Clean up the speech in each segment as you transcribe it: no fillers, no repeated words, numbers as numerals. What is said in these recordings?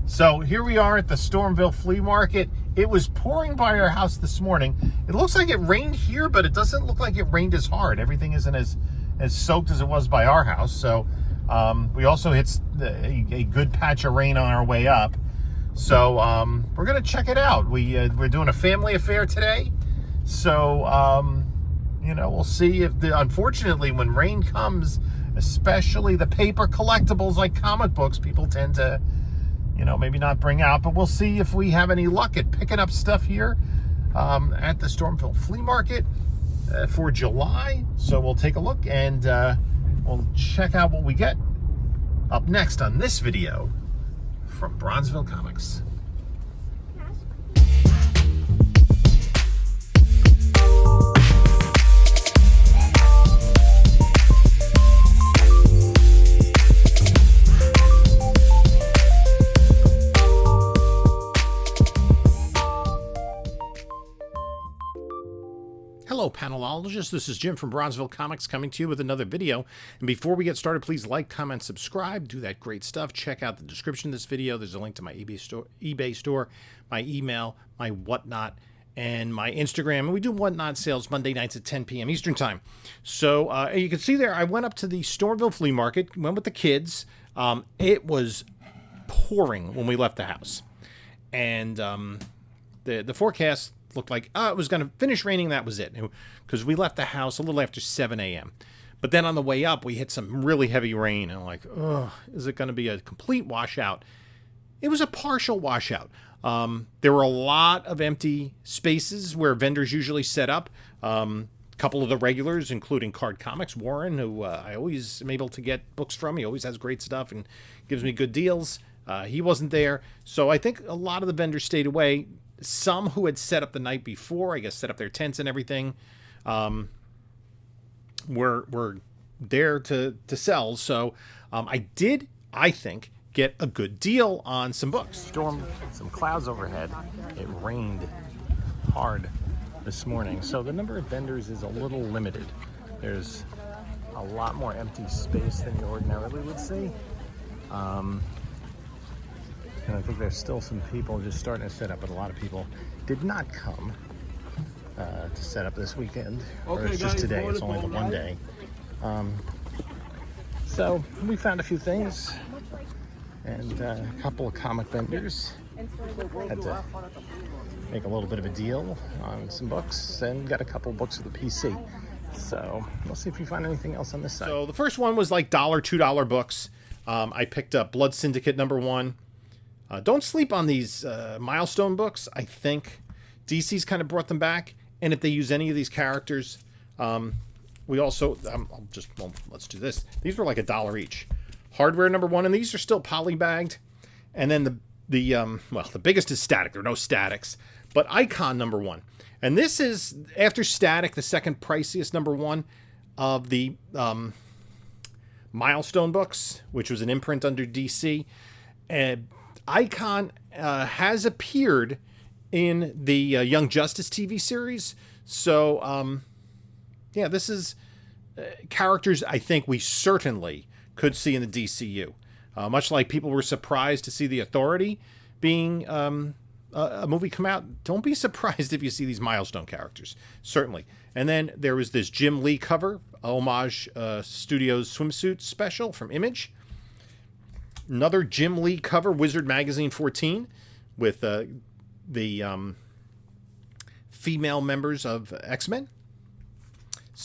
So here we are at the Stormville Flea Market. It was pouring by our house this morning. It looks like it rained here, but it doesn't look like it rained as hard. Everything isn't as soaked as it was by our house. So we also hit a good patch of rain on our way up. So we're gonna check it out. We're doing a family affair today. So you know, we'll see if unfortunately when rain comes, especially the paper collectibles like comic books, people tend to, you know, maybe not bring out, but we'll see if we have any luck at picking up stuff here at the Stormville Flea Market for July. So we'll take a look and we'll check out what we get up next on this video from Bronzeville Comics. Hello, panelologists. This is Jim from Bronzeville Comics coming to you with another video. And before we get started, please like, comment, subscribe, do that great stuff. Check out the description of this video. There's a link to my eBay store, my email, my whatnot, and my Instagram. And we do whatnot sales Monday nights at 10 p.m. Eastern time. So you can see there, I went up to the Stormville Flea Market, went with the kids. It was pouring when we left the house. And the forecast looked like it was going to finish raining. That was it, because we left the house a little after 7 a.m. But then on the way up, we hit some really heavy rain. And I'm like, oh, is it going to be a complete washout? It was a partial washout. There were a lot of empty spaces where vendors usually set up. A couple of the regulars, including Card Comics, Warren, who I always am able to get books from. He always has great stuff and gives me good deals. He wasn't there. So I think a lot of the vendors stayed away. Some who had set up the night before, I guess, set up their tents and everything, were there to sell. So I think, get a good deal on some books. Storm, some clouds overhead. It rained hard this morning, so the number of vendors is a little limited. There's a lot more empty space than you ordinarily would see. And I think there's still some people just starting to set up, but a lot of people did not come to set up this weekend. Or it's just today, it's only the one day. So we found a few things, and a couple of comic vendors had to make a little bit of a deal on some books, and got a couple of books with a PC. So we'll see if we find anything else on this side. So the first one was like $1, $2 books. I picked up Blood Syndicate #1. Don't sleep on these Milestone books. I think DC's kind of brought them back. And if they use any of these characters, we also, let's do this. These were like $1 each. Hardware #1, and these are still polybagged. And then the biggest is Static. There are no Statics. But Icon #1. And this is, after Static, the second priciest #1 of the Milestone books, which was an imprint under DC. Icon has appeared in the Young Justice TV series. So, yeah, this is characters I think we certainly could see in the DCU. Much like people were surprised to see The Authority being a movie come out, don't be surprised if you see these Milestone characters. Certainly. And then there was this Jim Lee cover, Homage Studios swimsuit special from Image. Another Jim Lee cover, Wizard Magazine 14, with the female members of X-Men.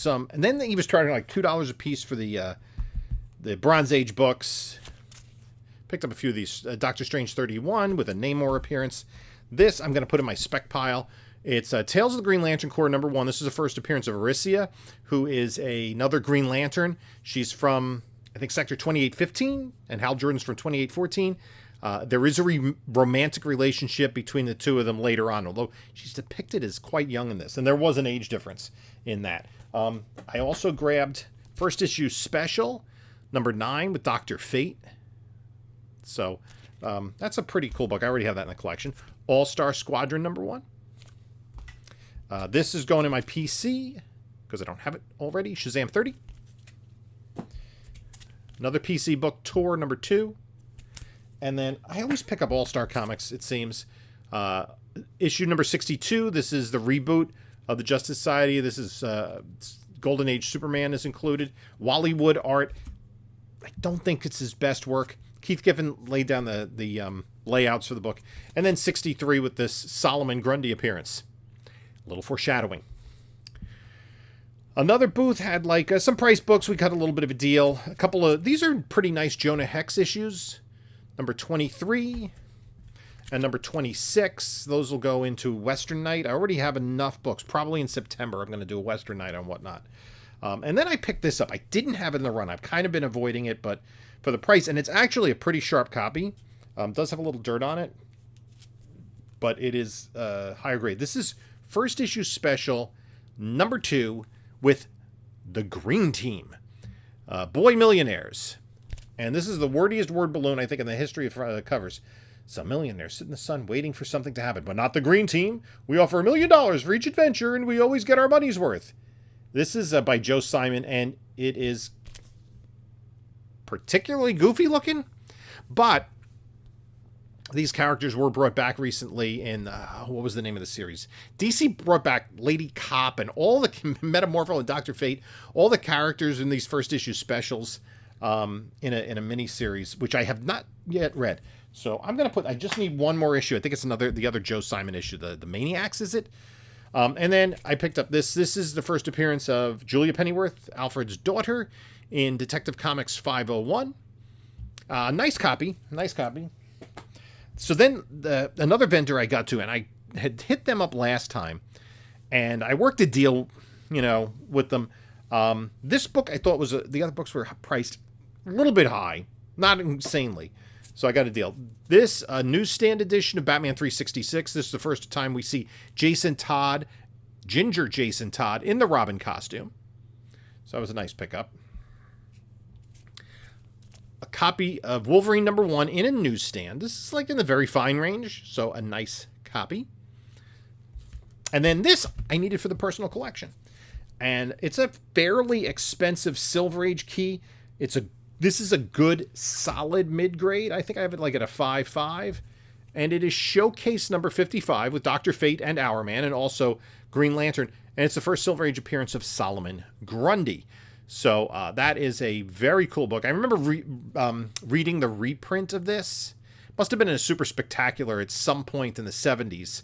And then he was charging like $2 a piece for the Bronze Age books. Picked up a few of these. Doctor Strange 31 with a Namor appearance. This I'm going to put in my spec pile. It's Tales of the Green Lantern Corps #1. This is the first appearance of Aricia, who is another Green Lantern. She's from, I think, Sector 2815, and Hal Jordan's from 2814. There is a romantic relationship between the two of them later on, although she's depicted as quite young in this, and there was an age difference in that. I also grabbed first issue special, #9, with Dr. Fate. So that's a pretty cool book. I already have that in the collection. All-Star Squadron #1. This is going in my PC, because I don't have it already. Shazam 30. Another PC book, Tour #2. And then I always pick up All-Star Comics, it seems. Issue number 62. This is the reboot of the Justice Society. This is Golden Age Superman is included. Wally Wood art. I don't think it's his best work. Keith Giffen laid down the layouts for the book. And then 63 with this Solomon Grundy appearance. A little foreshadowing. Another booth had like some price books. We got a little bit of a deal. A couple of these are pretty nice Jonah Hex issues. Number 23 and number 26. Those will go into Western Night. I already have enough books. Probably in September I'm going to do a Western Night on whatnot. And then I picked this up. I didn't have it in the run. I've kind of been avoiding it, but for the price, and it's actually a pretty sharp copy. Does have a little dirt on it, but it is higher grade. This is first issue special number 2 with the Green Team, Boy Millionaires. And this is the wordiest word balloon, I think, in the history of covers. Some millionaires sit in the sun waiting for something to happen, but not the Green Team. We offer $1 million for each adventure, and we always get our money's worth. This is by Joe Simon, and it is particularly goofy looking, but these characters were brought back recently in, what was the name of the series? DC brought back Lady Cop and all the Metamorpho and Dr. Fate, all the characters in these first issue specials in a mini series, which I have not yet read. So I'm going to I just need one more issue. I think it's the other Joe Simon issue, the Maniacs, is it? And then I picked up this. This is the first appearance of Julia Pennyworth, Alfred's daughter, in Detective Comics 501. Nice copy. So then another vendor I got to, and I had hit them up last time, and I worked a deal, with them. This book I thought was the other books were priced a little bit high, not insanely. So I got a deal. This newsstand edition of Batman 366. This is the first time we see Jason Todd, Ginger Jason Todd, in the Robin costume. So that was a nice pickup. A copy of Wolverine number 1 in a newsstand. This is like in the very fine range, so a nice copy. And then this I needed for the personal collection. And it's a fairly expensive Silver Age key. This is a good, solid mid-grade. I think I have it like at a 5.5. And it is Showcase number 55 with Dr. Fate and Hourman, and also Green Lantern. And it's the first Silver Age appearance of Solomon Grundy. So that is a very cool book. I remember reading the reprint of this. Must have been in a Super Spectacular at some point in the 70s.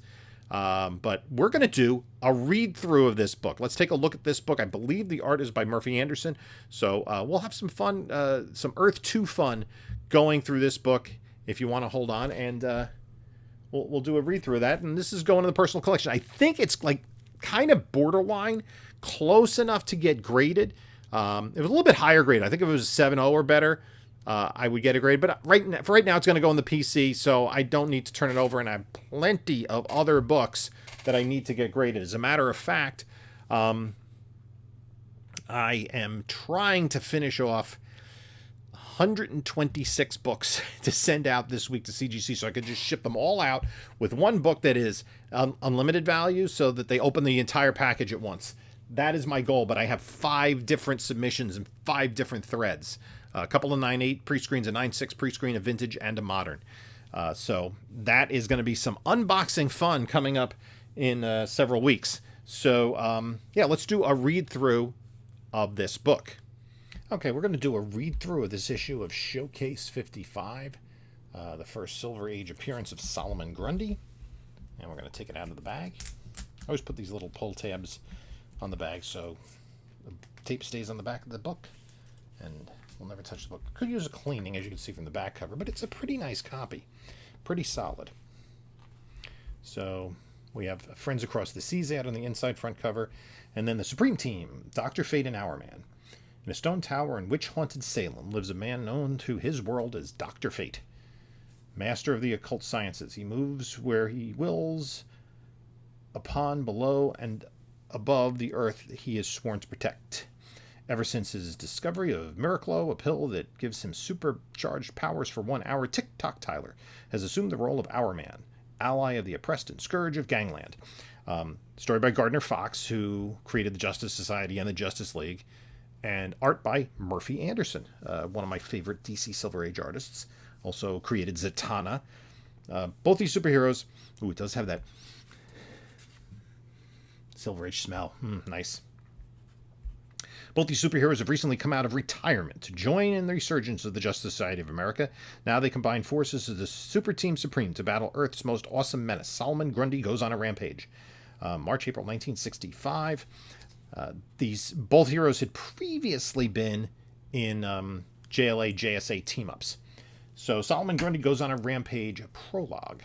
But we're going to do a read-through of this book. Let's take a look at this book. I believe the art is by Murphy Anderson. So we'll have some fun, some Earth 2 fun going through this book if you want to hold on. And we'll do a read-through of that. And this is going to the personal collection. I think it's like kind of borderline, close enough to get graded. It was a little bit higher grade. I think if it was a 7.0 or better, I would get a grade. But for right now, it's going to go in the PC, so I don't need to turn it over. And I have plenty of other books that I need to get graded. As a matter of fact, I am trying to finish off 126 books to send out this week to CGC, so I could just ship them all out with one book that is unlimited value, so that they open the entire package at once. That is my goal, but I have 5 different submissions and 5 different threads. A couple of 9.8 pre-screens, a 9.6 pre-screen, a vintage, and a modern. So that is going to be some unboxing fun coming up in several weeks. So, yeah, let's do a read-through of this book. Okay, we're going to do a read-through of this issue of Showcase 55, the first Silver Age appearance of Solomon Grundy. And we're going to take it out of the bag. I always put these little pull tabs on the bag so the tape stays on the back of the book, and we'll never touch the book. Could use a cleaning, as you can see from the back cover, but it's a pretty nice copy. Pretty solid. So we have Friends Across the Seas out on the inside front cover, and then the Supreme Team, Dr. Fate and Hourman. In a stone tower in witch-haunted Salem lives a man known to his world as Dr. Fate. Master of the occult sciences, he moves where he wills, upon, below, and above the earth he is sworn to protect. Ever since his discovery of Miraclo, a pill that gives him supercharged powers for 1 hour, Tick-Tock Tyler has assumed the role of Hourman, ally of the oppressed and scourge of Gangland. Story by Gardner Fox, who created the Justice Society and the Justice League, and art by Murphy Anderson, one of my favorite DC Silver Age artists, also created Zatanna. Both these superheroes, ooh, it does have that Silver Age smell. Nice. Both these superheroes have recently come out of retirement to join in the resurgence of the Justice Society of America. Now they combine forces as the Super Team Supreme to battle Earth's most awesome menace. Solomon Grundy goes on a rampage. March, April 1965. These both heroes had previously been in JLA, JSA team-ups. So Solomon Grundy goes on a rampage prologue.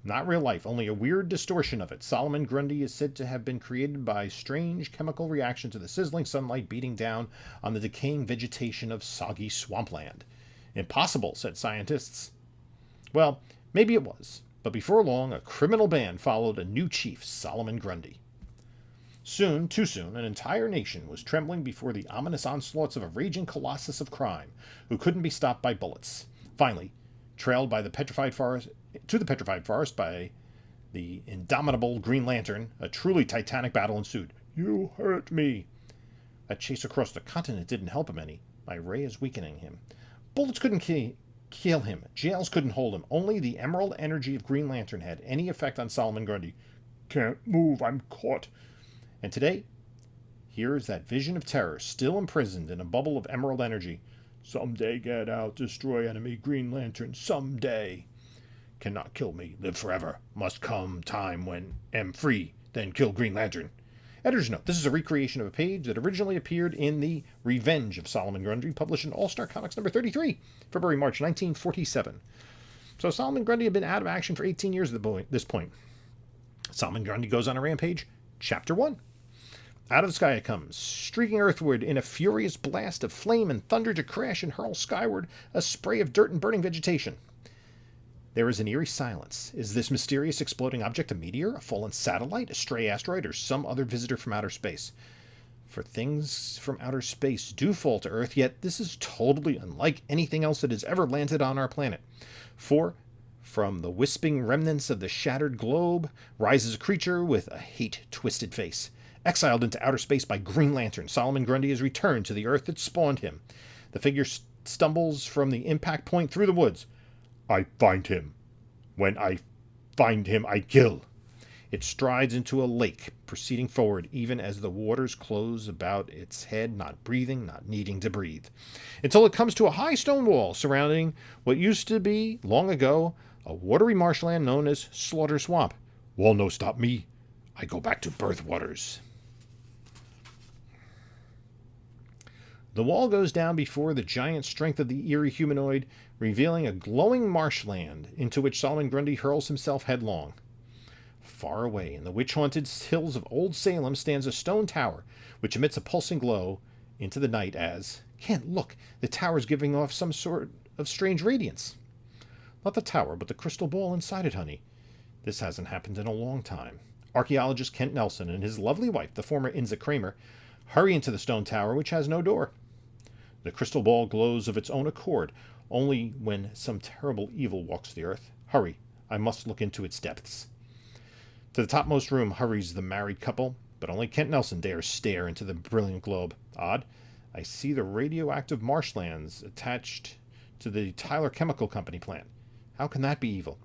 Not real life, only a weird distortion of it. Solomon Grundy is said to have been created by strange chemical reaction to the sizzling sunlight beating down on the decaying vegetation of soggy swampland. Impossible, said scientists. Well, maybe it was, but before long, a criminal band followed a new chief, Solomon Grundy. Soon, too soon, an entire nation was trembling before the ominous onslaughts of a raging colossus of crime who couldn't be stopped by bullets. Finally, trailed by the petrified forest by the indomitable Green Lantern, a truly titanic battle ensued. You hurt me. That chase across the continent didn't help him any. My ray is weakening him. Bullets couldn't kill him. Jails couldn't hold him. Only the emerald energy of Green Lantern had any effect on Solomon Grundy. Can't move. I'm caught. And today, here is that vision of terror, still imprisoned in a bubble of emerald energy. Someday get out, destroy enemy Green Lantern, someday. Cannot kill me, live forever. Must come time when am free, then kill Green Lantern. Editor's note, this is a recreation of a page that originally appeared in the Revenge of Solomon Grundy, published in All-Star Comics number 33, February, March 1947. So Solomon Grundy had been out of action for 18 years at this point. Solomon Grundy goes on a rampage, Chapter 1. Out of the sky it comes, streaking earthward in a furious blast of flame and thunder to crash and hurl skyward a spray of dirt and burning vegetation. There is an eerie silence. Is this mysterious exploding object a meteor, a fallen satellite, a stray asteroid, or some other visitor from outer space? For things from outer space do fall to Earth, yet this is totally unlike anything else that has ever landed on our planet. For from the wisping remnants of the shattered globe rises a creature with a hate-twisted face. Exiled into outer space by Green Lantern, Solomon Grundy is returned to the Earth that spawned him. The figure stumbles from the impact point through the woods. I find him. When I find him, I kill. It strides into a lake, proceeding forward, even as the waters close about its head, not breathing, not needing to breathe, until it comes to a high stone wall surrounding what used to be, long ago, a watery marshland known as Slaughter Swamp. Wall no stop me. I go back to birth waters. The wall goes down before the giant strength of the eerie humanoid, revealing a glowing marshland into which Solomon Grundy hurls himself headlong. Far away, in the witch-haunted hills of Old Salem, stands a stone tower, which emits a pulsing glow into the night as... Can't look! The tower's giving off some sort of strange radiance. Not the tower, but the crystal ball inside it, honey. This hasn't happened in a long time. Archaeologist Kent Nelson and his lovely wife, the former Inza Kramer, hurry into the stone tower, which has no door. The crystal ball glows of its own accord, only when some terrible evil walks the earth. Hurry, I must look into its depths. To the topmost room hurries the married couple, but only Kent Nelson dares stare into the brilliant globe. Odd, I see the radioactive marshlands attached to the Tyler Chemical Company plant. How can that be evil?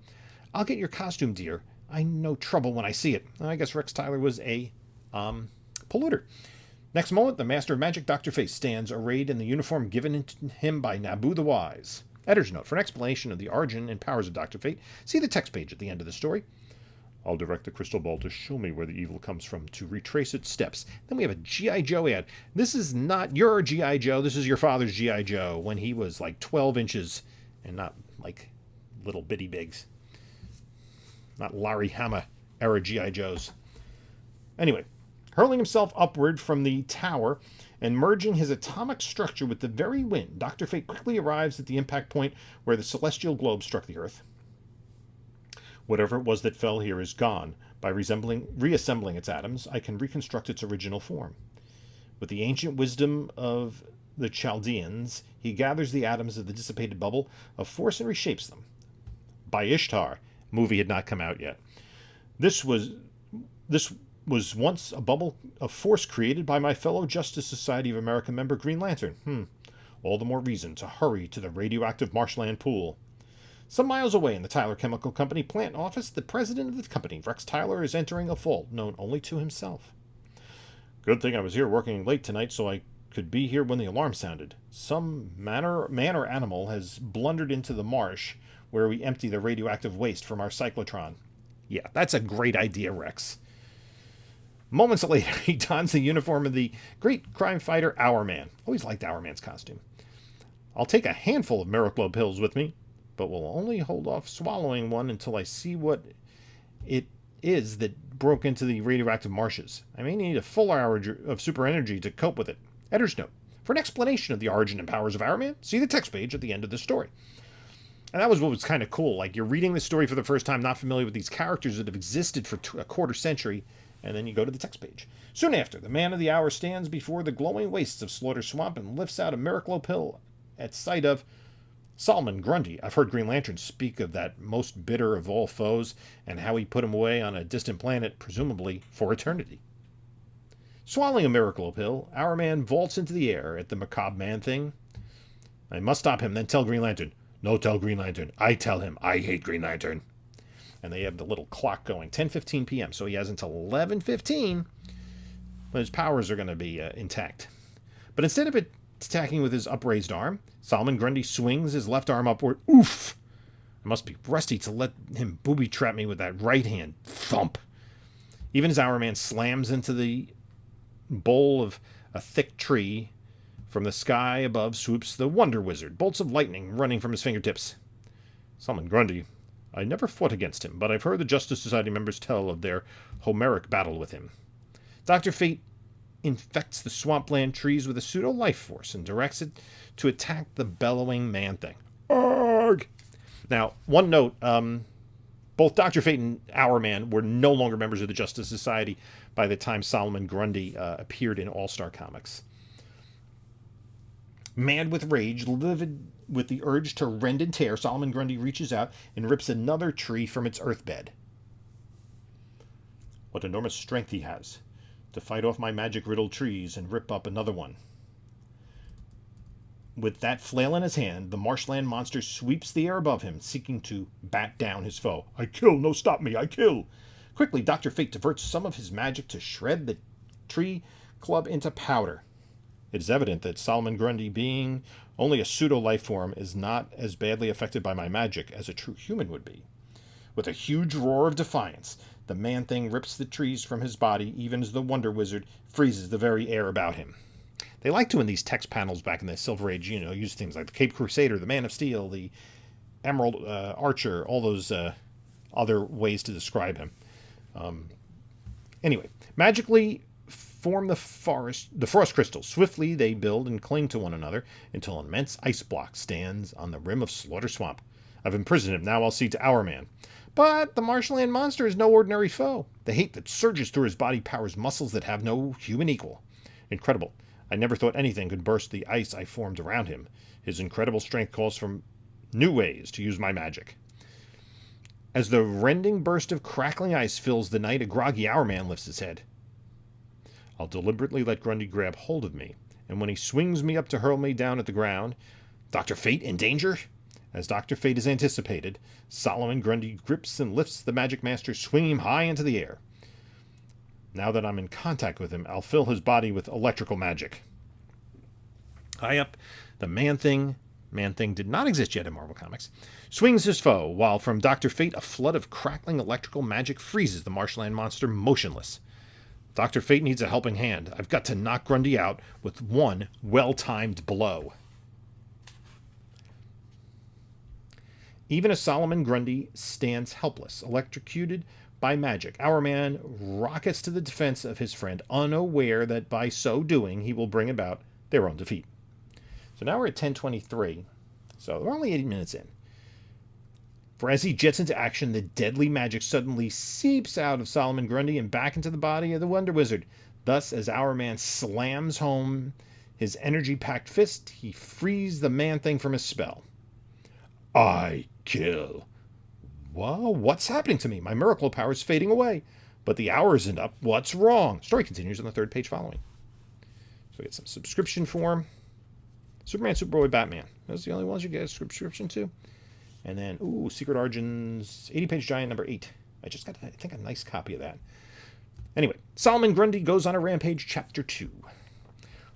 I'll get your costume, dear. I know trouble when I see it. I guess Rex Tyler was a, polluter. Next moment, the Master of Magic, Dr. Face, stands arrayed in the uniform given to him by Nabu the Wise. Editor's note, for an explanation of the origin and powers of Dr. Fate, see the text page at the end of the story. I'll direct the crystal ball to show me where the evil comes from, to retrace its steps. Then we have a G.I. Joe ad. This is not your G.I. Joe, this is your father's G.I. Joe, when he was like 12 inches, and not like little bitty bigs. Not Larry Hama era G.I. Joes. Anyway, hurling himself upward from the tower and merging his atomic structure with the very wind, Dr. Fate quickly arrives at the impact point where the celestial globe struck the Earth. Whatever it was that fell here is gone. By reassembling its atoms, I can reconstruct its original form. With the ancient wisdom of the Chaldeans, he gathers the atoms of the dissipated bubble of force and reshapes them. By Ishtar, movie had not come out yet. This was once a bubble of force created by my fellow Justice Society of America member Green Lantern. All the more reason to hurry to the radioactive marshland pool. Some miles away in the Tyler Chemical Company plant office, the president of the company, Rex Tyler, is entering a vault known only to himself. Good thing I was here working late tonight so I could be here when the alarm sounded. Some man or animal has blundered into the marsh where we empty the radioactive waste from our cyclotron. Yeah, that's a great idea, Rex. Moments later, he dons the uniform of the great crime fighter Hourman. Always liked Hourman's costume. I'll take a handful of Miracle pills with me, but will only hold off swallowing one until I see what it is that broke into the radioactive marshes. I may need a full hour of super energy to cope with it. Editor's note. For an explanation of the origin and powers of Hourman, see the text page at the end of the story. And that was what was kind of cool. Like, you're reading the story for the first time, not familiar with these characters that have existed for a quarter century, and then you go to the text page. Soon after, the man of the hour stands before the glowing wastes of Slaughter Swamp and lifts out a Miracle pill at sight of Solomon Grundy. I've heard Green Lantern speak of that most bitter of all foes and how he put him away on a distant planet, presumably for eternity. Swallowing a Miracle pill, our man vaults into the air at the macabre man-thing. I must stop him, then tell Green Lantern. No, tell Green Lantern. I tell him I hate Green Lantern. And they have the little clock going, 10:15 p.m., so he has until 11:15 when his powers are going to be intact. But instead of attacking with his upraised arm, Solomon Grundy swings his left arm upward. Oof! I must be rusty to let him booby-trap me with that right hand. Thump! Even as Hourman slams into the bole of a thick tree, from the sky above swoops the Wonder Wizard, bolts of lightning running from his fingertips. Solomon Grundy. I never fought against him, but I've heard the Justice Society members tell of their Homeric battle with him. Dr. Fate infects the swampland trees with a pseudo-life force and directs it to attack the bellowing man-thing. Arg! Now, one note, both Dr. Fate and Hourman were no longer members of the Justice Society by the time Solomon Grundy appeared in All-Star Comics. Mad with rage, livid with the urge to rend and tear, Solomon Grundy reaches out and rips another tree from its earthbed. What enormous strength he has to fight off my magic-riddled trees and rip up another one. With that flail in his hand, the marshland monster sweeps the air above him, seeking to bat down his foe. I kill, no stop me, I kill. Quickly, Dr. Fate diverts some of his magic to shred the tree club into powder. It is evident that Solomon Grundy, being only a pseudo-life form, is not as badly affected by my magic as a true human would be. With a huge roar of defiance, the man-thing rips the trees from his body, even as the Wonder Wizard freezes the very air about him. They like to, in these text panels back in the Silver Age, use things like the Cape Crusader, the Man of Steel, the Emerald Archer, all those other ways to describe him. Anyway, magically form the frost crystals. Swiftly they build and cling to one another until an immense ice block stands on the rim of Slaughter Swamp. I've imprisoned him, now I'll see to Hourman. But the marshland monster is no ordinary foe. The hate that surges through his body powers muscles that have no human equal. Incredible. I never thought anything could burst the ice I formed around him. His incredible strength calls for new ways to use my magic. As the rending burst of crackling ice fills the night, a groggy Hourman lifts his head. I'll deliberately let Grundy grab hold of me, and when he swings me up to hurl me down at the ground, Dr. Fate in danger? As Dr. Fate is anticipated, Solomon Grundy grips and lifts the magic master, swinging him high into the air. Now that I'm in contact with him, I'll fill his body with electrical magic. High up, the Man-Thing did not exist yet in Marvel Comics, swings his foe, while from Dr. Fate a flood of crackling electrical magic freezes the marshland monster motionless. Dr. Fate needs a helping hand. I've got to knock Grundy out with one well-timed blow. Even as Solomon Grundy stands helpless, electrocuted by magic, Hourman rockets to the defense of his friend, unaware that by so doing he will bring about their own defeat. So now we're at 10:23, so we're only 8 minutes in. For as he jets into action, the deadly magic suddenly seeps out of Solomon Grundy and back into the body of the Wonder Wizard. Thus, as Hourman slams home his energy-packed fist, he frees the Man-Thing from his spell. I kill. Well, what's happening to me? My miracle power is fading away, but the hour isn't up. What's wrong? Story continues on the third page following. So we get some subscription form. Superman, Superboy, Batman. Those are the only ones you get a subscription to. And then, Secret Origins, 80-page giant number 8. I just got, I think, a nice copy of that. Anyway, Solomon Grundy goes on a rampage, chapter 2.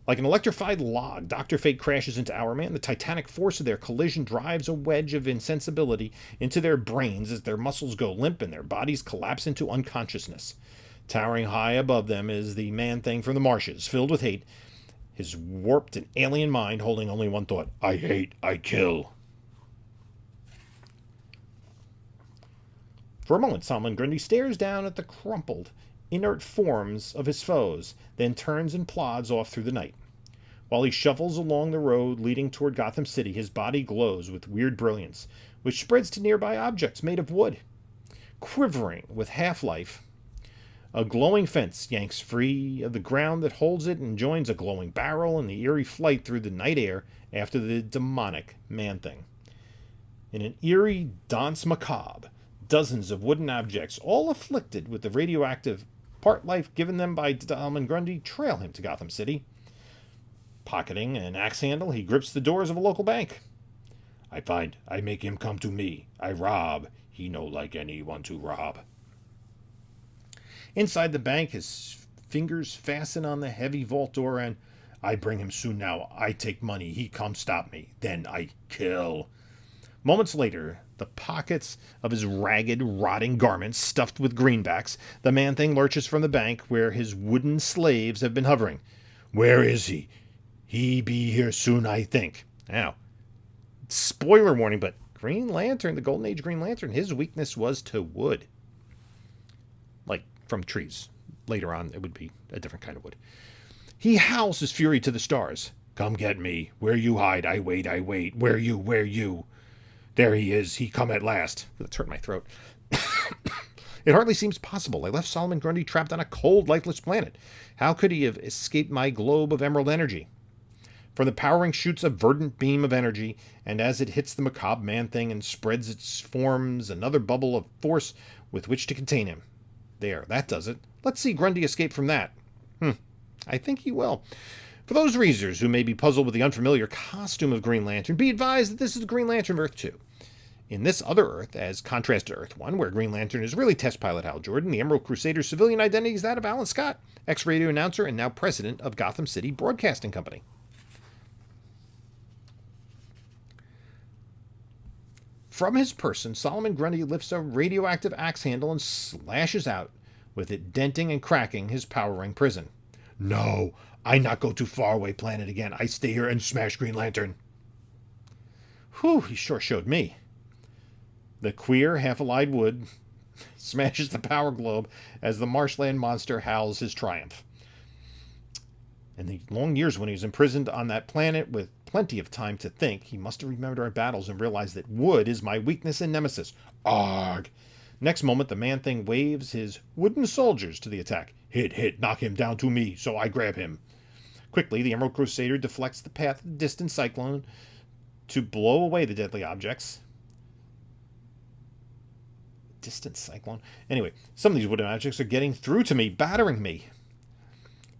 Like an electrified log, Dr. Fate crashes into Hourman. The titanic force of their collision drives a wedge of insensibility into their brains as their muscles go limp and their bodies collapse into unconsciousness. Towering high above them is the man-thing from the marshes, filled with hate, his warped and alien mind holding only one thought: I hate, I kill. For a moment, Solomon Grundy stares down at the crumpled, inert forms of his foes, then turns and plods off through the night. While he shuffles along the road leading toward Gotham City, his body glows with weird brilliance, which spreads to nearby objects made of wood. Quivering with half-life, a glowing fence yanks free of the ground that holds it and joins a glowing barrel in the eerie flight through the night air after the demonic man-thing. In an eerie danse macabre, dozens of wooden objects, all afflicted with the radioactive part life given them by Solomon Grundy, trail him to Gotham City. Pocketing an axe handle, he grips the doors of a local bank. I make him come to me. I rob. He no like anyone to rob. Inside the bank, his fingers fasten on the heavy vault door, and I bring him soon now. I take money. He come stop me. Then I kill. Moments later, the pockets of his ragged, rotting garments stuffed with greenbacks, the man-thing lurches from the bank where his wooden slaves have been hovering. Where is he? He be here soon, I think. Now, spoiler warning, but Green Lantern, the Golden Age Green Lantern, his weakness was to wood. Like from trees. Later on, it would be a different kind of wood. He howls his fury to the stars. Come get me. Where you hide, I wait, I wait. Where you? There he is. He come at last. That's hurt my throat. It hardly seems possible. I left Solomon Grundy trapped on a cold, lifeless planet. How could he have escaped my globe of emerald energy? From the powering shoots a verdant beam of energy, and as it hits the macabre man-thing and spreads its forms, another bubble of force with which to contain him. There, that does it. Let's see Grundy escape from that. I think he will. For those readers who may be puzzled with the unfamiliar costume of Green Lantern, be advised that this is the Green Lantern of Earth 2. In this other Earth, as contrast to Earth 1, where Green Lantern is really test pilot Hal Jordan, the Emerald Crusader's civilian identity is that of Alan Scott, ex-radio announcer and now president of Gotham City Broadcasting Company. From his person, Solomon Grundy lifts a radioactive axe handle and slashes out, with it denting and cracking his power ring prison. No, I not go to faraway planet again. I stay here and smash Green Lantern. Whew, he sure showed me. The queer, half-allied wood smashes the power globe as the marshland monster howls his triumph. In the long years when he was imprisoned on that planet with plenty of time to think, he must have remembered our battles and realized that wood is my weakness and nemesis. Arg! Next moment, the man-thing waves his wooden soldiers to the attack. Hit, knock him down to me, so I grab him. Quickly, the Emerald Crusader deflects the path of the distant cyclone to blow away the deadly objects. Distant cyclone? Anyway, some of these wooden objects are getting through to me, battering me.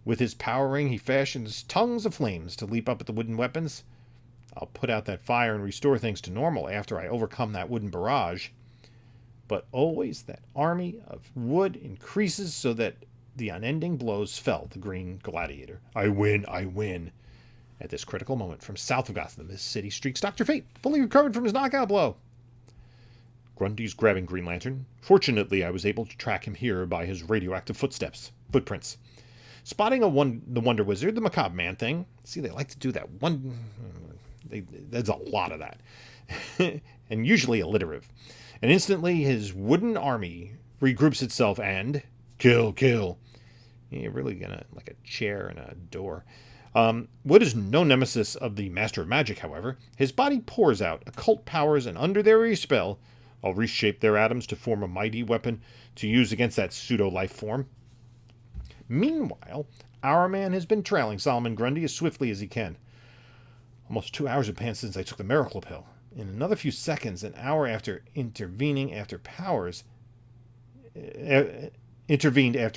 With his power ring, he fashions tongues of flames to leap up at the wooden weapons. I'll put out that fire and restore things to normal after I overcome that wooden barrage. But always that army of wood increases so that the unending blows fell the Green Gladiator. I win. At this critical moment, from south of Gotham, this city streaks Dr. Fate, fully recovered from his knockout blow. Grundy's grabbing Green Lantern. Fortunately, I was able to track him here by his radioactive footprints. Spotting the Wonder Wizard, the macabre man-thing. See, they like to do that. There's a lot of that. And usually alliterative. And instantly, his wooden army regroups itself and... Kill. You're really gonna... like a chair and a door. Wood is no nemesis of the Master of Magic, however. His body pours out occult powers, and under their spell, I'll reshape their atoms to form a mighty weapon to use against that pseudo-life form. Meanwhile, our man has been trailing Solomon Grundy as swiftly as he can. Almost 2 hours have passed since I took the miracle pill. In another few seconds, an hour after intervened after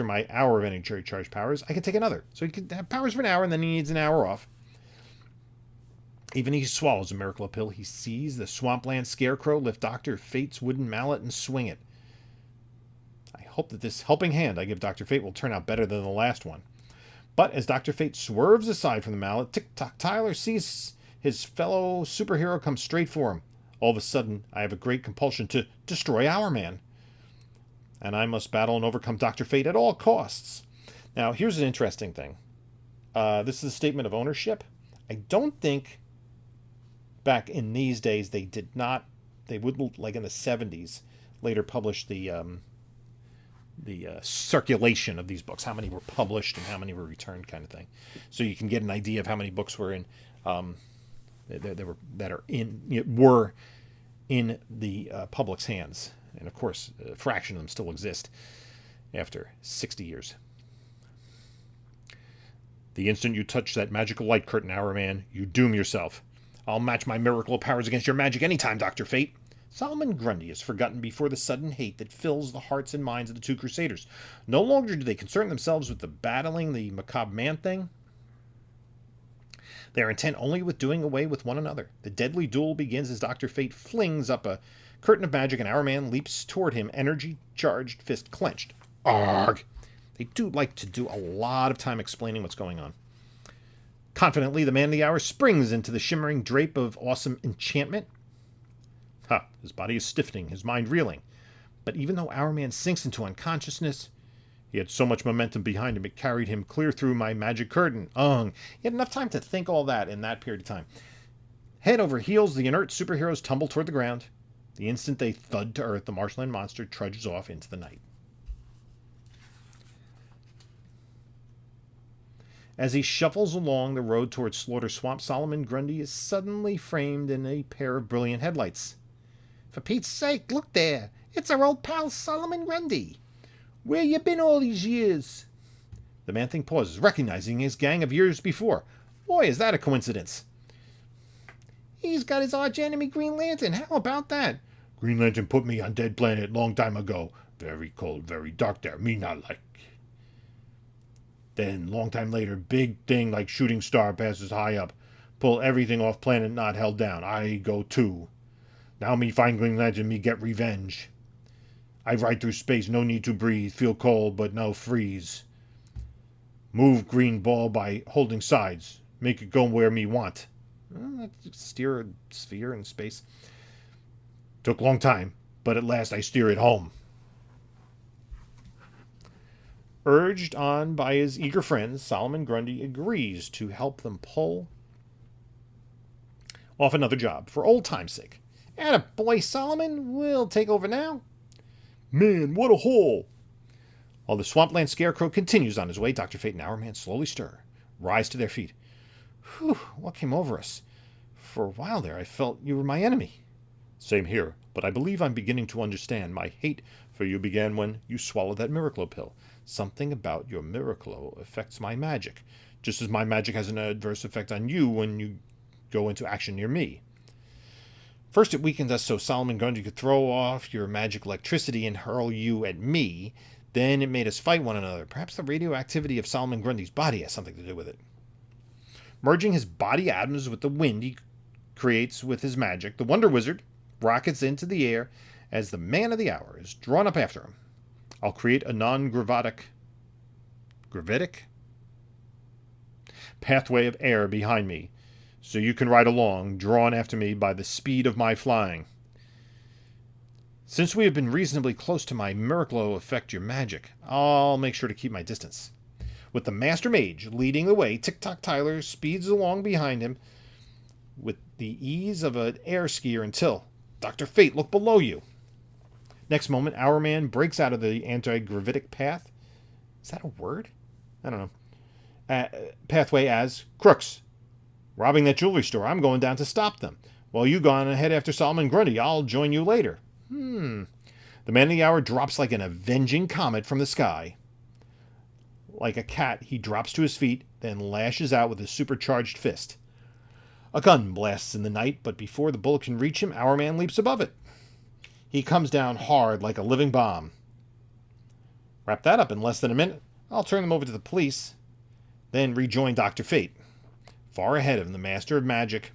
my hour of energy charge powers, I can take another. So he could have powers for an hour, and then he needs an hour off. Even he swallows a miracle pill. He sees the swampland scarecrow lift Dr. Fate's wooden mallet and swing it. I hope that this helping hand I give Dr. Fate will turn out better than the last one. But as Dr. Fate swerves aside from the mallet, Tick-Tock Tyler sees his fellow superhero come straight for him. All of a sudden, I have a great compulsion to destroy Our Man. And I must battle and overcome Dr. Fate at all costs. Now, here's an interesting thing. This is a statement of ownership. I don't think back in these days they wouldn't, like in the 70s, later publish the circulation of these books, how many were published and how many were returned, kind of thing. So you can get an idea of how many books were in were in the public's hands. And of course, a fraction of them still exist after 60 years. The instant you touch that magical light curtain, Our Man, you doom yourself. I'll match my miracle powers against your magic anytime, Dr. Fate. Solomon Grundy is forgotten before the sudden hate that fills the hearts and minds of the two Crusaders. No longer do they concern themselves with the battling the macabre man-thing. They are intent only with doing away with one another. The deadly duel begins as Dr. Fate flings up a curtain of magic and Our Man leaps toward him, energy-charged, fist clenched. Arg! They do like to do a lot of time explaining what's going on. Confidently, the man of the hour springs into the shimmering drape of awesome enchantment. His body is stiffening, his mind reeling. But even though Our Man sinks into unconsciousness, he had so much momentum behind him, it carried him clear through my magic curtain. He had enough time to think all that in that period of time. Head over heels, the inert superheroes tumble toward the ground. The instant they thud to earth, the marshland monster trudges off into the night. As he shuffles along the road towards Slaughter Swamp, Solomon Grundy is suddenly framed in a pair of brilliant headlights. For Pete's sake, look there! It's our old pal Solomon Grundy! Where you been all these years? The man-thing pauses, recognizing his gang of years before. Boy, is that a coincidence! He's got his arch enemy Green Lantern. How about that? Green Lantern put me on dead planet long time ago. Very cold, very dark there. Me not like. Then, long time later, big thing like shooting star passes high up. Pull everything off planet not held down. I go too. Now me find Green Lantern, me get revenge. I ride through space, no need to breathe. Feel cold, but no freeze. Move green ball by holding sides. Make it go where me want. Steer a sphere in space. Took long time, but at last I steer it home. Urged on by his eager friends, Solomon Grundy agrees to help them pull off another job for old time's sake. Atta boy, Solomon, we'll take over now. Man, what a haul! While the swampland scarecrow continues on his way, Dr. Fate and Our Man slowly stir, rise to their feet. Whew, what came over us? For a while there, I felt you were my enemy. Same here, but I believe I'm beginning to understand. My hate for you began when you swallowed that miracle pill. Something about your miracle affects my magic, just as my magic has an adverse effect on you when you go into action near me. First, it weakened us so Solomon Grundy could throw off your magic electricity and hurl you at me. Then it made us fight one another. Perhaps the radioactivity of Solomon Grundy's body has something to do with it. Merging his body atoms with the wind he creates with his magic, the Wonder Wizard rockets into the air as the man of the hour is drawn up after him. I'll create a non-gravitic pathway of air behind me, so you can ride along, drawn after me by the speed of my flying. Since we have been reasonably close to my miracle affect your magic, I'll make sure to keep my distance. With the Master Mage leading the way, Tick-Tock Tyler speeds along behind him with the ease of an air skier until, Dr. Fate, look below you. Next moment, Our Man breaks out of the anti-gravitic path. Is that a word? I don't know. Pathway as crooks. Robbing that jewelry store. I'm going down to stop them. While you go on ahead after Solomon Grundy, I'll join you later. The man of the hour drops like an avenging comet from the sky. Like a cat, he drops to his feet, then lashes out with a supercharged fist. A gun blasts in the night, but before the bullet can reach him, Our Man leaps above it. He comes down hard like a living bomb. Wrap that up in less than a minute. I'll turn them over to the police, then rejoin Dr. Fate. Far ahead of the Master of Magic,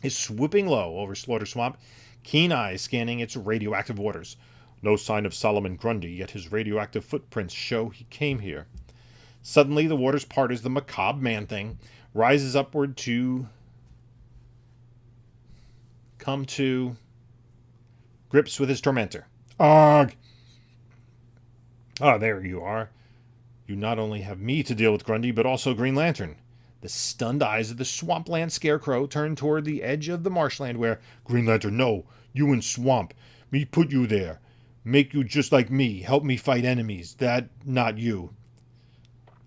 is swooping low over Slaughter Swamp, keen eyes scanning its radioactive waters. No sign of Solomon Grundy, yet his radioactive footprints show he came here. Suddenly, the waters part as the macabre man-thing rises upward to come to grips with his tormentor. Arg! Ah, there you are. You not only have me to deal with, Grundy, but also Green Lantern. The stunned eyes of the swampland scarecrow turn toward the edge of the marshland where, Green Lantern, no, you in swamp. Me put you there. Make you just like me. Help me fight enemies. That, not you.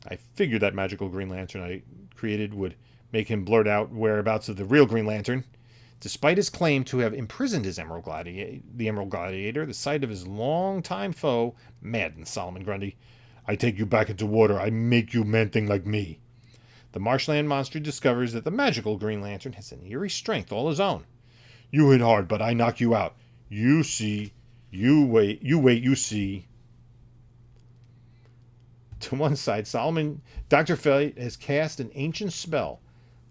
I figured that magical Green Lantern I created would make him blurt out whereabouts of the real Green Lantern. Despite his claim to have imprisoned the Emerald Gladiator, the sight of his longtime foe maddens Solomon Grundy. I take you back into water. I make you man-thing like me. The marshland monster discovers that the magical Green Lantern has an eerie strength all his own. You hit hard, but I knock you out. You see. You wait, you see. To one side, Dr. Fate has cast an ancient spell,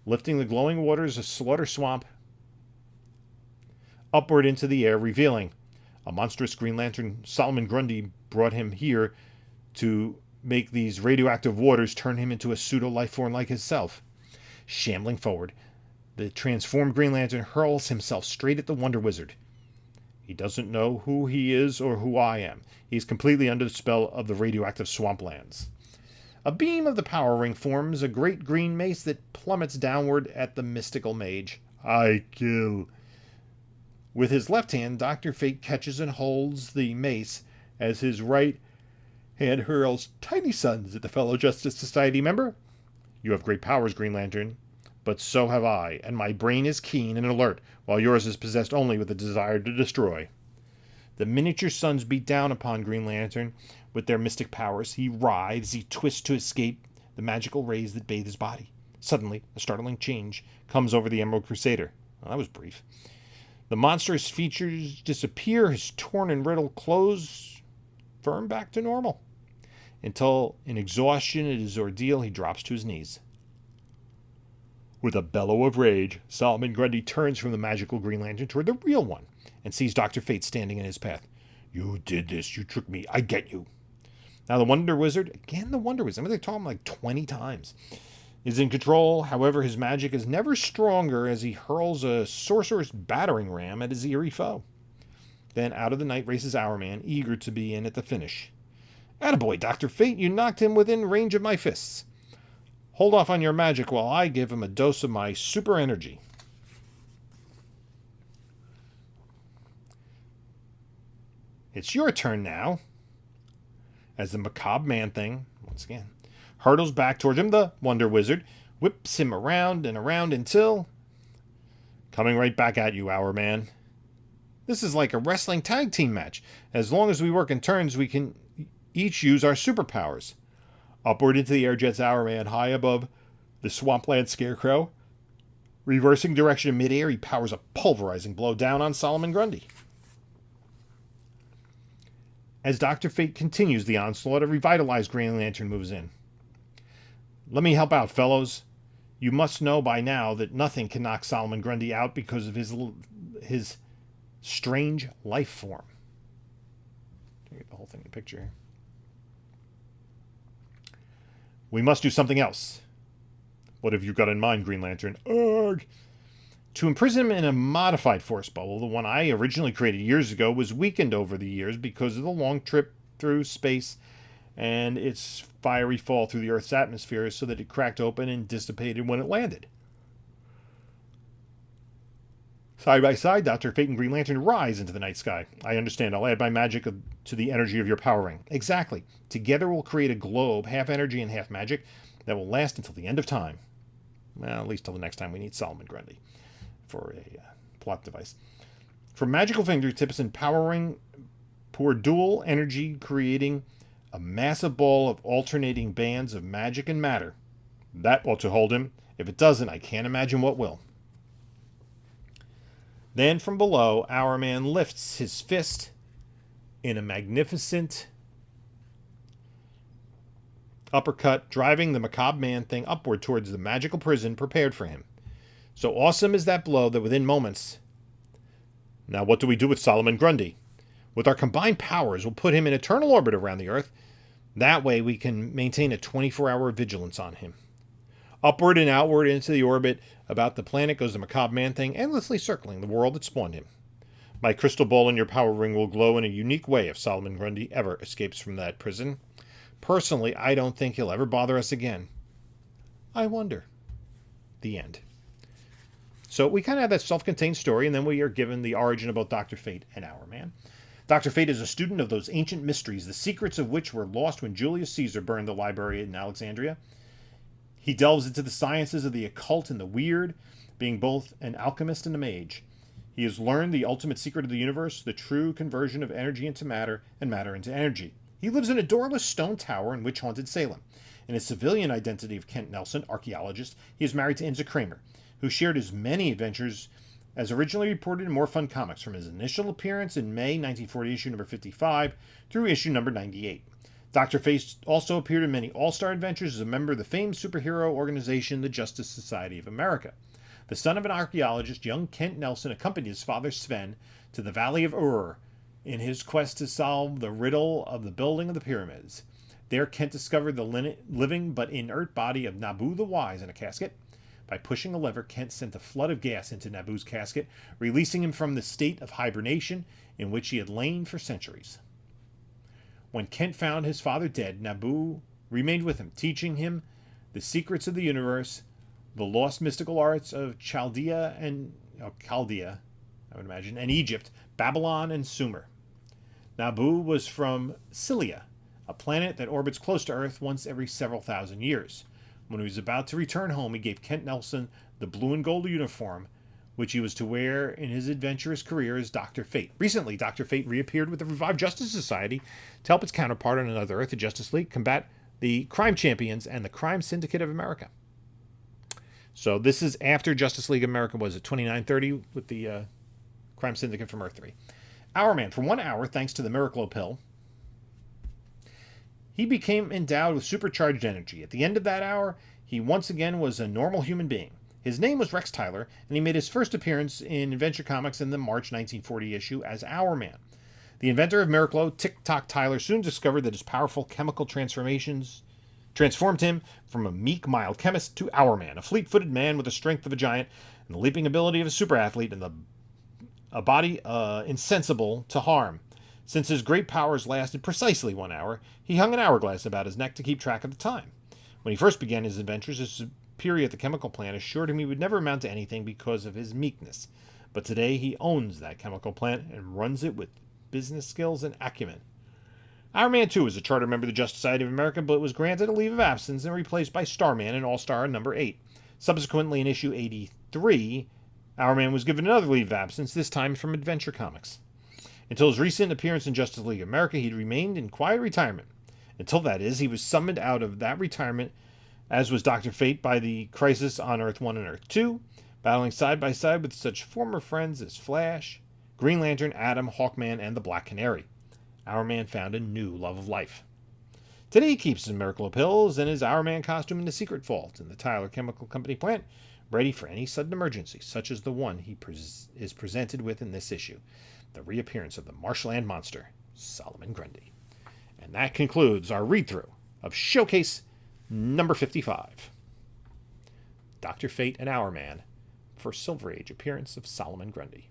lifting the glowing waters of Slaughter Swamp upward into the air, revealing a monstrous Green Lantern. Solomon Grundy brought him here to make these radioactive waters turn him into a pseudo-life form like himself. Shambling forward, the transformed Green Lantern hurls himself straight at the Wonder Wizard. He doesn't know who he is or who I am. He's completely under the spell of the radioactive swamplands. A beam of the power ring forms a great green mace that plummets downward at the mystical mage. I kill. With his left hand, Dr. Fate catches and holds the mace as his right hand hurls tiny suns at the fellow Justice Society member. You have great powers, Green Lantern, but so have I, and my brain is keen and alert, while yours is possessed only with the desire to destroy. The miniature suns beat down upon Green Lantern with their mystic powers. He writhes, he twists to escape the magical rays that bathe his body. Suddenly, a startling change comes over the Emerald Crusader. Well, that was brief. The monstrous features disappear, his torn and riddled clothes firm back to normal. Until, in exhaustion at his ordeal, he drops to his knees. With a bellow of rage, Solomon Grundy turns from the magical Green Lantern toward the real one and sees Dr. Fate standing in his path. You did this. You tricked me. I get you. Now the Wonder Wizard, again the Wonder Wizard, I mean, they told him like 20 times, is in control. However, his magic is never stronger as he hurls a sorcerer's battering ram at his eerie foe. Then out of the night races Hourman, eager to be in at the finish. Attaboy, Dr. Fate, you knocked him within range of my fists. Hold off on your magic while I give him a dose of my super energy. It's your turn now. As the macabre man-thing, once again, hurtles back towards him, the Wonder Wizard whips him around and around until... Coming right back at you, Hourman. This is like a wrestling tag team match. As long as we work in turns, we can each use our superpowers. Upward into the air jets Hourman, high above the swampland scarecrow. Reversing direction in midair, he powers a pulverizing blow down on Solomon Grundy. As Dr. Fate continues the onslaught, a revitalized Green Lantern moves in. Let me help out, fellows. You must know by now that nothing can knock Solomon Grundy out because of his strange life form. Get the whole thing in the picture here. We must do something else. What have you got in mind, Green Lantern? Ugh. To imprison him in a modified force bubble, the one I originally created years ago was weakened over the years because of the long trip through space and its fiery fall through the Earth's atmosphere so that it cracked open and dissipated when it landed. Side by side, Dr. Fate and Green Lantern rise into the night sky. I understand. I'll add my magic to the energy of your power ring. Exactly. Together we'll create a globe, half energy and half magic, that will last until the end of time. Well, at least till the next time we need Solomon Grundy for a plot device. From magical fingertips and power ring, pour dual energy, creating a massive ball of alternating bands of magic and matter. That ought to hold him. If it doesn't, I can't imagine what will. Then from below, Hourman lifts his fist in a magnificent uppercut, driving the macabre man-thing upward towards the magical prison prepared for him. So awesome is that blow that within moments... Now, what do we do with Solomon Grundy? With our combined powers, we'll put him in eternal orbit around the Earth. That way we can maintain a 24-hour vigilance on him. Upward and outward into the orbit about the planet goes the macabre man-thing, endlessly circling the world that spawned him. My crystal ball in your power ring will glow in a unique way if Solomon Grundy ever escapes from that prison. Personally, I don't think he'll ever bother us again. I wonder. The end. So we kind of have that self-contained story, and then we are given the origin of both Dr. Fate and Our Man. Dr. Fate is a student of those ancient mysteries, the secrets of which were lost when Julius Caesar burned the library in Alexandria. He delves into the sciences of the occult and the weird, being both an alchemist and a mage. He has learned the ultimate secret of the universe, the true conversion of energy into matter and matter into energy. He lives in a doorless stone tower in witch-haunted Salem. In his civilian identity of Kent Nelson, archaeologist, he is married to Inza Kramer, who shared his many adventures as originally reported in More Fun Comics from his initial appearance in May 1940 issue number 55 through issue number 98. Dr. Fate also appeared in many all-star adventures as a member of the famed superhero organization, the Justice Society of America. The son of an archaeologist, young Kent Nelson accompanied his father Sven to the Valley of Ur in his quest to solve the riddle of the building of the pyramids. There, Kent discovered the living but inert body of Nabu the Wise in a casket. By pushing a lever, Kent sent a flood of gas into Nabu's casket, releasing him from the state of hibernation in which he had lain for centuries. When Kent found his father dead, Nabu remained with him, teaching him the secrets of the universe, the lost mystical arts of Chaldea, I would imagine, and Egypt, Babylon, and Sumer. Nabu was from Cilia, a planet that orbits close to Earth once every several thousand years. When he was about to return home, he gave Kent Nelson the blue and gold uniform, which he was to wear in his adventurous career as Dr. Fate. Recently, Dr. Fate reappeared with the revived Justice Society to help its counterpart on another Earth, the Justice League, combat the crime champions and the crime syndicate of America. So this is after Justice League America was at 2930 with the crime syndicate from Earth 3. Our Man, for 1 hour, thanks to the Miracle Pill, he became endowed with supercharged energy. At the end of that hour, he once again was a normal human being. His name was Rex Tyler, and he made his first appearance in Adventure Comics in the March 1940 issue as Our Man. The inventor of Miracle, Tick-Tock Tyler, soon discovered that his powerful chemical transformations transformed him from a meek, mild chemist to Our Man, a fleet-footed man with the strength of a giant and the leaping ability of a super athlete and a body insensible to harm. Since his great powers lasted precisely 1 hour, he hung an hourglass about his neck to keep track of the time. When he first began his adventures, his superior at the chemical plant assured him he would never amount to anything because of his meekness. But today he owns that chemical plant and runs it with business skills and acumen. Our Man, too, is a charter member of the Justice Society of America, but was granted a leave of absence and replaced by Starman in All-Star number 8. Subsequently, in issue 83, Our Man was given another leave of absence, this time from Adventure Comics. Until his recent appearance in Justice League America, he'd remained in quiet retirement. Until that is, he was summoned out of that retirement, as was Dr. Fate, by the crisis on Earth 1 and Earth 2, battling side by side with such former friends as Flash, Green Lantern, Atom, Hawkman, and the Black Canary. Our Man found a new love of life. Today he keeps his Miracle of Pills and his Our Man costume in the secret vault in the Tyler Chemical Company plant, ready for any sudden emergency, such as the one he is presented with in this issue. The reappearance of the marshland monster, Solomon Grundy. And that concludes our read-through of Showcase number 55. Dr. Fate and Our Man for Silver Age appearance of Solomon Grundy.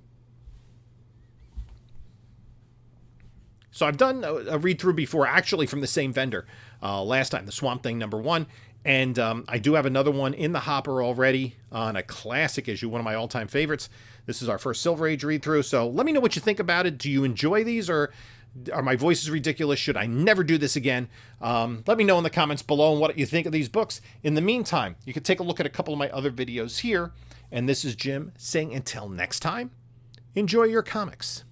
So I've done a read-through before, actually from the same vendor, last time, the Swamp Thing number 1. And I do have another one in the hopper already on a classic issue, one of my all-time favorites. This is our first Silver Age read-through, so let me know what you think about it. Do you enjoy these, or are my voices ridiculous? Should I never do this again? Let me know in the comments below what you think of these books. In the meantime, you can take a look at a couple of my other videos here. And this is Jim saying until next time, enjoy your comics.